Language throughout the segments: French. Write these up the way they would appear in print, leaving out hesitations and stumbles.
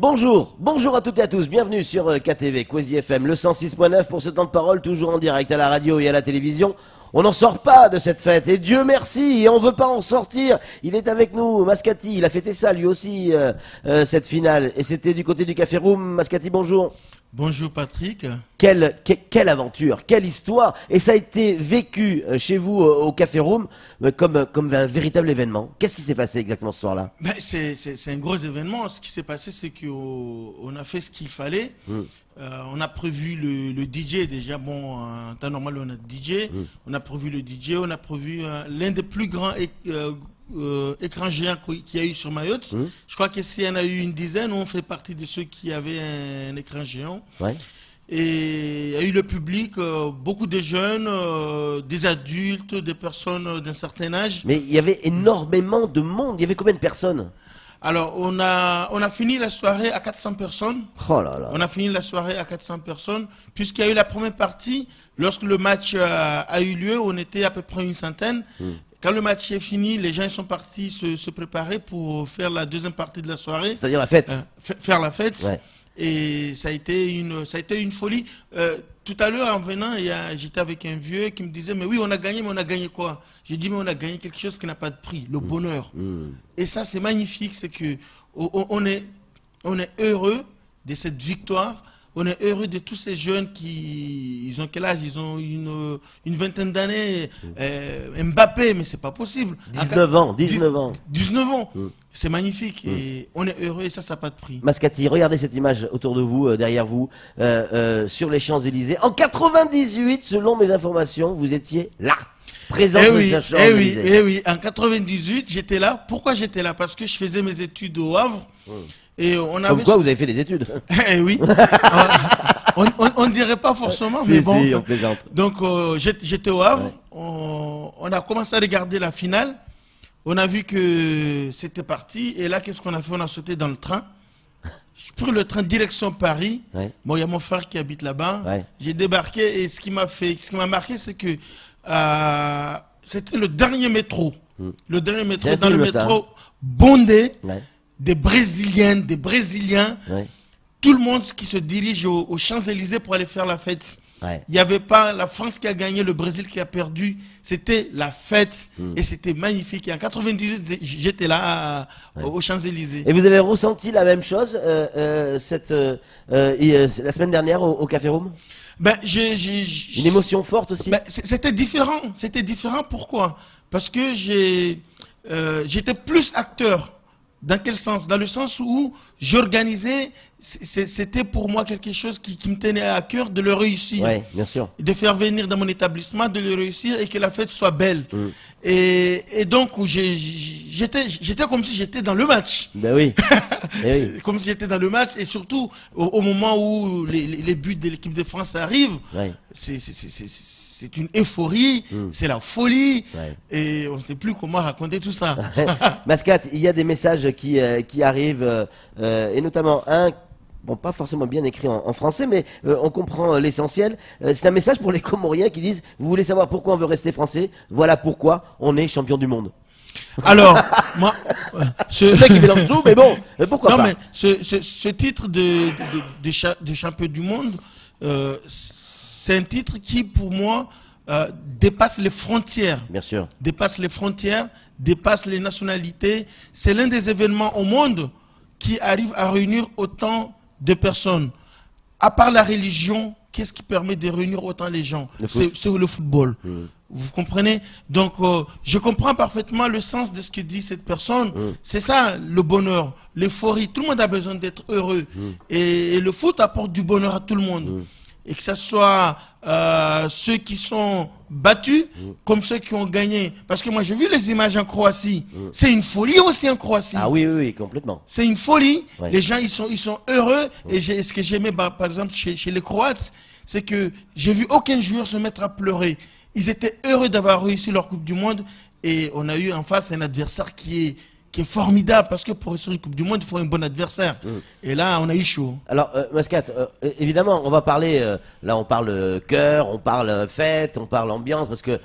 Bonjour, bonjour à toutes et à tous, bienvenue sur KTV, Kwezi FM, le 106.9 pour ce temps de parole, toujours en direct à la radio et à la télévision. On n'en sort pas de cette fête, et Dieu merci, et on veut pas en sortir. Il est avec nous, Mascati, il a fêté ça lui aussi, cette finale, et c'était du côté du Café Room. Mascati, bonjour. Bonjour Patrick. Quelle aventure, quelle histoire. Et ça a été vécu chez vous au Café Room comme un véritable événement. Qu'est-ce qui s'est passé exactement ce soir-là? Ben, c'est un gros événement. Ce qui s'est passé, c'est qu'on a fait ce qu'il fallait. On a prévu le DJ déjà. Bon, en temps normal, on a DJ. On a prévu le DJ. On a prévu l'un des plus grands écrans géants qu'il y a eu sur Mayotte. Je crois qu'ici, il y en a eu une dizaine. On fait partie de ceux qui avaient un écran géant. Ouais. Et il y a eu le public, beaucoup de jeunes, des adultes, des personnes d'un certain âge. Mais il y avait énormément de monde. Il y avait combien de personnes? Alors, on a fini la soirée à 400 personnes. Oh là là. On a fini la soirée à 400 personnes, puisqu'il y a eu la première partie. Lorsque le match a eu lieu, on était à peu près une centaine. Quand le match est fini, les gens sont partis se préparer pour faire la deuxième partie de la soirée. C'est-à-dire la fête. Faire la fête. Ouais. Et ça a été une folie. Tout à l'heure, en venant, j'étais avec un vieux qui me disait, mais oui, on a gagné, mais on a gagné quoi? J'ai dit, mais on a gagné quelque chose qui n'a pas de prix, le bonheur. Et ça, c'est magnifique, c'est que on est heureux de cette victoire. On est heureux de tous ces jeunes ils ont quel âge? Ils ont une vingtaine d'années. Mbappé, mais c'est pas possible. 19 ans, 19 ans. 19 ans. C'est magnifique et on est heureux et ça n'a pas de prix. Mascati, regardez cette image autour de vous, derrière vous, sur les Champs-Élysées. En 98, selon mes informations, vous étiez là. Présent sur les Champs-Élysées. Eh oui, en 98, j'étais là. Pourquoi j'étais là? Parce que je faisais mes études au Havre. Et on avait... Comme quoi vous avez fait des études? Eh oui. On ne dirait pas forcément, mais bon. Si, on plaisante. Donc j'étais au Havre. Ouais. On a commencé à regarder la finale. On a vu que c'était parti. Et là, qu'est-ce qu'on a fait? On a sauté dans le train. J'ai pris le train direction Paris. Ouais. Bon, il y a mon frère qui habite là-bas. Ouais. J'ai débarqué et ce qui m'a marqué, c'est que c'était le dernier métro. Le dernier métro, dans le métro bondé. Ouais. Des Brésiliennes, des Brésiliens, ouais. Tout le monde qui se dirige aux Champs-Élysées pour aller faire la fête. Ouais. Il n'y avait pas la France qui a gagné, le Brésil qui a perdu. C'était la fête et c'était magnifique. Et en 98, j'étais là aux Champs-Élysées. Et vous avez ressenti la même chose la semaine dernière au Café Room? Ben, une émotion forte aussi? Ben, c'était différent. C'était différent. Pourquoi? Parce que j'étais plus acteur. Dans quel sens? Dans le sens où j'organisais, c'était pour moi quelque chose qui me tenait à cœur de le réussir. Oui, bien sûr. De faire venir dans mon établissement, de le réussir et que la fête soit belle. Et donc, j'étais comme si j'étais dans le match. Ben oui. Oui. Comme si j'étais dans le match et surtout au moment où les buts de l'équipe de France arrivent, ouais. C'est une euphorie, c'est la folie, ouais. Et on ne sait plus comment raconter tout ça. Mascate, il y a des messages qui arrivent, et notamment un, bon, pas forcément bien écrit en français, mais on comprend l'essentiel. C'est un message pour les Comoriens qui disent, vous voulez savoir pourquoi on veut rester français? Voilà pourquoi on est champion du monde. Alors, moi... Le mec il mélange tout, mais bon, pourquoi pas? Non, mais ce titre de champion du monde, c'est un titre qui, pour moi, dépasse les frontières. Bien sûr. Dépasse les frontières, dépasse les nationalités. C'est l'un des événements au monde qui arrive à réunir autant de personnes. À part la religion, qu'est-ce qui permet de réunir autant les gens? C'est le football. Vous comprenez? Donc, je comprends parfaitement le sens de ce que dit cette personne. C'est ça, le bonheur, l'euphorie. Tout le monde a besoin d'être heureux. Et le foot apporte du bonheur à tout le monde. Et que ce soit ceux qui sont battus comme ceux qui ont gagné. Parce que moi, j'ai vu les images en Croatie. C'est une folie aussi en Croatie. Ah oui, oui, oui, complètement. C'est une folie. Ouais. Les gens, ils sont heureux. Et ce que j'aimais, par exemple, chez les Croates, c'est que j'ai vu aucun joueur se mettre à pleurer. Ils étaient heureux d'avoir réussi leur Coupe du Monde. Et on a eu en face un adversaire qui qui est formidable, parce que pour réussir une Coupe du Monde, il faut un bon adversaire. Et là, on a eu chaud. Alors, Mascate, évidemment, on va parler, là on parle cœur, on parle fête, on parle ambiance, parce que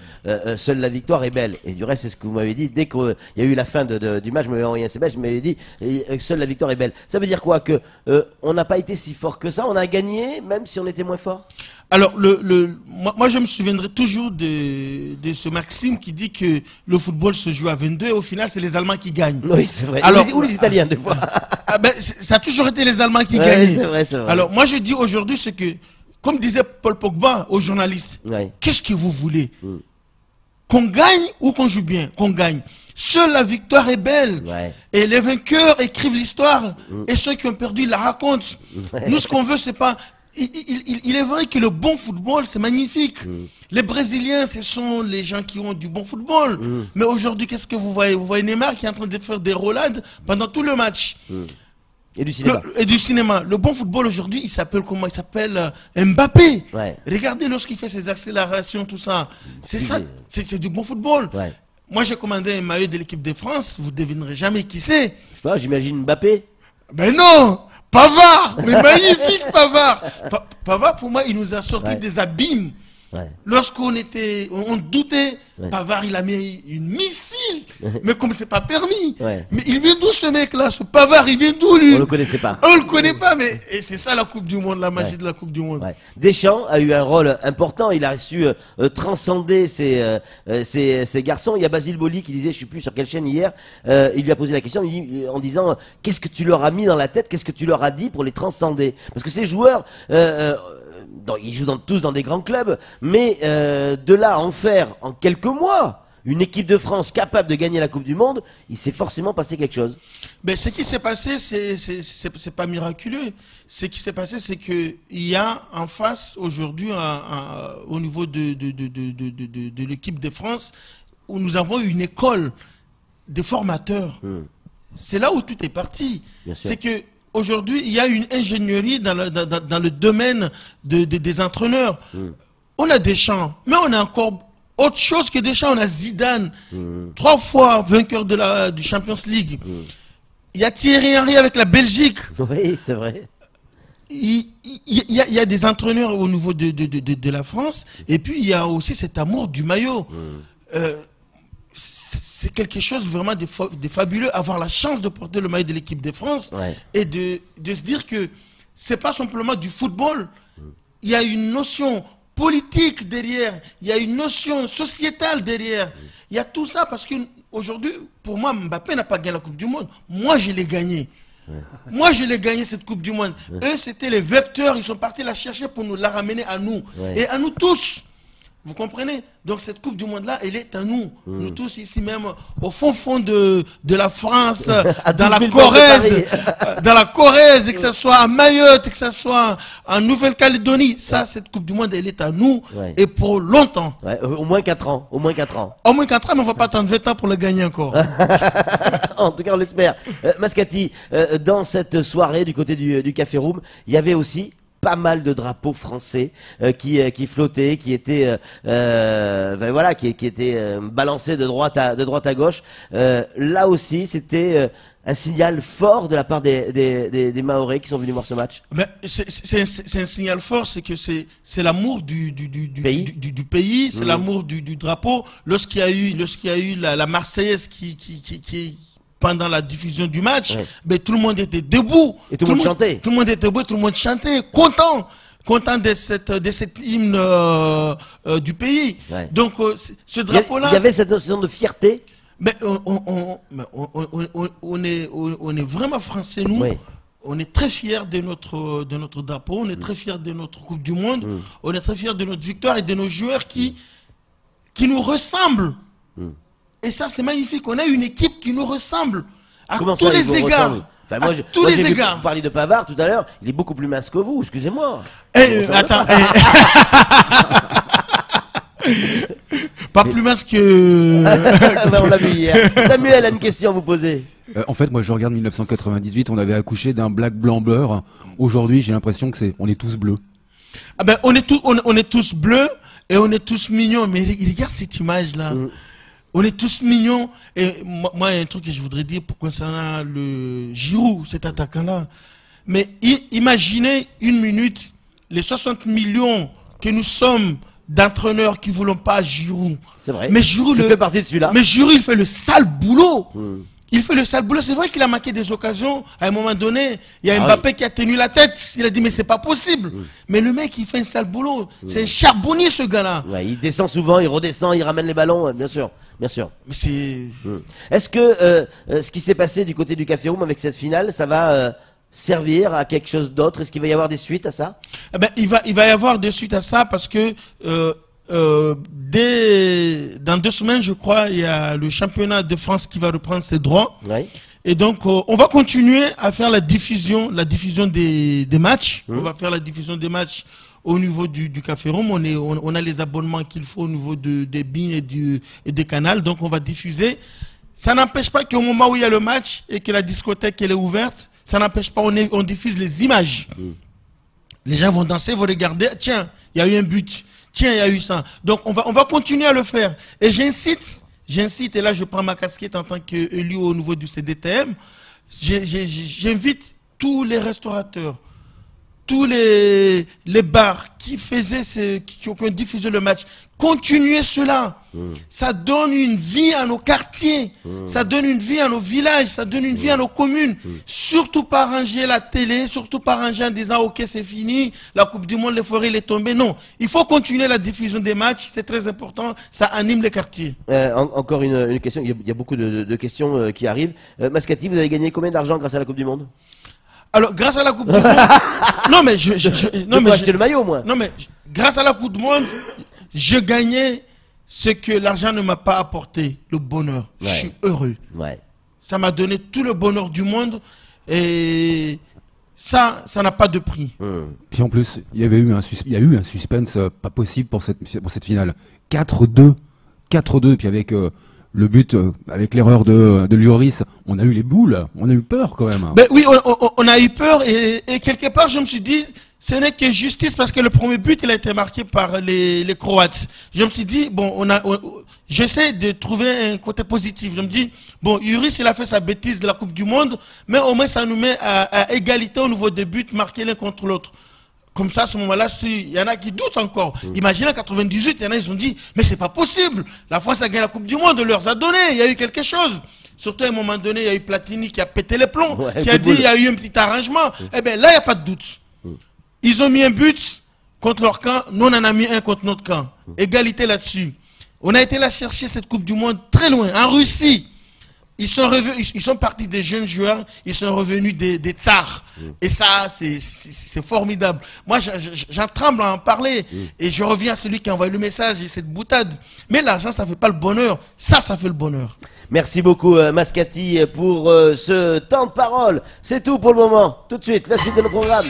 seule la victoire est belle. Et du reste, c'est ce que vous m'avez dit, dès qu'il y a eu la fin du match, je m'avais envoyé un SMS, je m'avais dit, seule la victoire est belle. Ça veut dire quoi? Que on n'a pas été si fort que ça, on a gagné, même si on était moins fort? Alors, moi, je me souviendrai toujours de ce Maxime qui dit que le football se joue à 22 et au final, c'est les Allemands qui gagnent. Oui, c'est vrai. Alors, ou les Italiens, des fois. Ça a toujours été les Allemands qui Ouais, gagnent. c'est vrai, c'est vrai. Alors, moi, je dis aujourd'hui, c'est que, comme disait Paul Pogba aux journalistes, Ouais. qu'est-ce que vous voulez? Qu'on gagne ou qu'on joue bien? Qu'on gagne. Seule la victoire est belle. Ouais. Et les vainqueurs écrivent l'histoire. Et ceux qui ont perdu la racontent. Nous, ce qu'on veut, c'est pas... Il est vrai que le bon football, c'est magnifique. Les Brésiliens, ce sont les gens qui ont du bon football. Mais aujourd'hui, qu'est-ce que vous voyez? Vous voyez Neymar qui est en train de faire des roulades pendant tout le match. Et du cinéma. Et du cinéma. Le bon football aujourd'hui, il s'appelle comment? Il s'appelle Mbappé. Ouais. Regardez lorsqu'il fait ses accélérations, tout ça. C'est ça, c'est du bon football. Ouais. Moi, j'ai commandé un maillot de l'équipe de France. Vous ne devinerez jamais qui c'est. Je sais pas, j'imagine Mbappé. Ben non! Pavard! Mais magnifique Pavard! Pavard, pour moi, il nous a sorti des abîmes. Ouais. Lorsqu'on on doutait, Pavard, il a mis une missile. Mais comme c'est pas permis. Ouais. Mais il vient d'où ce mec-là? Ce Pavard, il vient d'où lui? On le connaissait pas. On le connaît pas, mais et c'est ça la Coupe du Monde, la magie de la Coupe du Monde. Ouais. Deschamps a eu un rôle important, il a su transcender ces garçons. Il y a Basile Boli qui disait, je sais plus sur quelle chaîne hier, il lui a posé la question en disant qu'est-ce que tu leur as mis dans la tête, qu'est-ce que tu leur as dit pour les transcender? Parce que ces joueurs, ils jouent tous dans des grands clubs, mais de là à en faire en quelques mois une équipe de France capable de gagner la Coupe du Monde, il s'est forcément passé quelque chose. Ben, ce qui s'est passé, c'est pas miraculeux. Ce qui s'est passé, c'est que il y a en face aujourd'hui, au niveau de l'équipe de France, où nous avons une école de formateurs. C'est là où tout est parti. C'est que aujourd'hui, il y a une ingénierie dans le domaine des entraîneurs. On a Deschamps, mais on a encore autre chose que Deschamps. On a Zidane, 3 fois vainqueur du Champions League. Il y a Thierry Henry avec la Belgique. Oui, c'est vrai. Il y a des entraîneurs au niveau de la France. Et puis, il y a aussi cet amour du maillot. C'est quelque chose vraiment de fabuleux, avoir la chance de porter le maillot de l'équipe de France et de se dire que c'est pas simplement du football. Il y a une notion politique derrière, il y a une notion sociétale derrière. Il y a tout ça parce qu'aujourd'hui, pour moi, Mbappé n'a pas gagné la Coupe du Monde. Moi, je l'ai gagné. Moi, je l'ai gagné cette Coupe du Monde. Eux, c'était les vecteurs. Ils sont partis la chercher pour nous la ramener à nous. Et à nous tous. Vous comprenez? Donc cette Coupe du Monde-là, elle est à nous. Nous tous ici même, au fond de la France, dans la Corrèze, que ce soit à Mayotte, que ce soit en Nouvelle-Calédonie. Ça, cette Coupe du Monde, elle est à nous et pour longtemps. Au moins 4 ans. Au moins 4 ans. Au moins 4 ans, mais on ne va pas attendre 20 ans pour le gagner encore. En tout cas, on l'espère. Mascati, dans cette soirée du côté du Café Room, il y avait aussi pas mal de drapeaux français qui flottaient, qui étaient qui étaient balancés de droite à gauche. Là aussi, c'était un signal fort de la part des Mahorais qui sont venus voir ce match. Ben, c'est un signal fort, c'est que c'est l'amour du pays, c'est l'amour du drapeau. Lorsqu'il y a eu la Marseillaise qui pendant la diffusion du match, ben, tout le monde était debout. Et tout le monde chantait. Tout le monde était debout, tout le monde chantait, content de cet hymne du pays. Donc ce drapeau-là... Il y avait cette notion de fierté. Ben, on est vraiment français, nous. On est très fiers de notre drapeau, on est très fiers de notre Coupe du Monde, on est très fiers de notre victoire et de nos joueurs qui nous ressemblent. Et ça, c'est magnifique. On a une équipe qui nous ressemble à tous les égards. Enfin, moi, j'ai vu vous parler de Pavard tout à l'heure. Il est beaucoup plus mince que vous, excusez-moi. Attends. Pas plus mince que... On l'a vu hier. Samuel a une question à vous poser. En fait, moi, je regarde 1998. On avait accouché d'un black blanc beurre. Aujourd'hui, j'ai l'impression que on est tous bleus. Ah ben, on est tous bleus et on est tous mignons. Mais regarde cette image-là. On est tous mignons. Et moi, il y a un truc que je voudrais dire concernant le Giroud, cet attaquant-là. Mais imaginez une minute les 60 millions que nous sommes d'entraîneurs qui ne voulons pas Giroud. C'est vrai. Mais Giroud, je fais partie de celui-là. Mais Giroud, il fait le sale boulot. Il fait le sale boulot. C'est vrai qu'il a manqué des occasions. À un moment donné, il y a Mbappé qui a tenu la tête. Il a dit, mais c'est pas possible. Mais le mec, il fait un sale boulot. C'est un charbonnier, ce gars-là. Ouais, il descend souvent, il redescend, il ramène les ballons, bien sûr. Bien sûr. Mais c'est... Est-ce que ce qui s'est passé du côté du Café Room avec cette finale, ça va servir à quelque chose d'autre? Est-ce qu'il va y avoir des suites à ça? Eh ben, il va y avoir des suites à ça parce que dans 2 semaines, je crois, il y a le championnat de France qui va reprendre ses droits. Ouais. Et donc, on va continuer à faire la diffusion des matchs. On va faire la diffusion des matchs au niveau du Café Rome. On a les abonnements qu'il faut au niveau des BIN et des canals. Donc, on va diffuser. Ça n'empêche pas qu'au moment où il y a le match et que la discothèque elle est ouverte, ça n'empêche pas, on diffuse les images. Les gens vont danser, vont regarder. Tiens, il y a eu un but. Tiens, il y a eu ça. Donc, on va continuer à le faire. Et j'incite, et là je prends ma casquette en tant qu'élu au niveau du CDTM, j'invite tous les restaurateurs, tous les bars qui ont diffusé le match, continuez cela. Ça donne une vie à nos quartiers, ça donne une vie à nos villages, ça donne une vie à nos communes. Surtout pas ranger la télé, surtout pas ranger en disant ok c'est fini, la Coupe du Monde, les forêts, il est tombé. Non, il faut continuer la diffusion des matchs, c'est très important, ça anime les quartiers. Encore une question, il y a beaucoup de questions qui arrivent. Mascati, vous avez gagné combien d'argent grâce à la Coupe du Monde? Alors, grâce à la Coupe du Monde... Non, mais acheter le maillot, moi. Non, mais grâce à la Coupe du Monde, je gagnais ce que l'argent ne m'a pas apporté, le bonheur. Ouais. Je suis heureux. Ouais. Ça m'a donné tout le bonheur du monde et ça n'a pas de prix. Puis en plus, il y a eu un suspense pas possible pour cette finale. 4-2. 4-2, puis avec... le but, avec l'erreur de Lloris, on a eu les boules, on a eu peur quand même. Ben oui, on a eu peur et quelque part je me suis dit, ce n'est que justice parce que le premier but il a été marqué par les Croates. Je me suis dit, bon, j'essaie de trouver un côté positif. Je me dis, bon, Lloris il a fait sa bêtise de la Coupe du Monde, mais au moins ça nous met à égalité au niveau des buts marqués l'un contre l'autre. Comme ça, à ce moment-là, il y en a qui doutent encore. Imaginez en 98, il y en a ils ont dit, mais c'est pas possible. La France a gagné la Coupe du Monde, on leur a donné, il y a eu quelque chose. Surtout à un moment donné, il y a eu Platini qui a pété les plombs, qui a dit, il y a eu un petit arrangement. Eh bien là, il n'y a pas de doute. Ils ont mis un but contre leur camp, nous on en a mis un contre notre camp. Égalité là-dessus. On a été là chercher cette Coupe du Monde très loin, en Russie. Ils sont partis des jeunes joueurs, ils sont revenus des tsars. Et ça, c'est formidable. Moi, j'en tremble à en parler. Et je reviens à celui qui a envoyé le message et cette boutade. Mais l'argent, ça ne fait pas le bonheur. Ça fait le bonheur. Merci beaucoup, Mascati, pour ce temps de parole. C'est tout pour le moment. Tout de suite, la suite de nos programmes.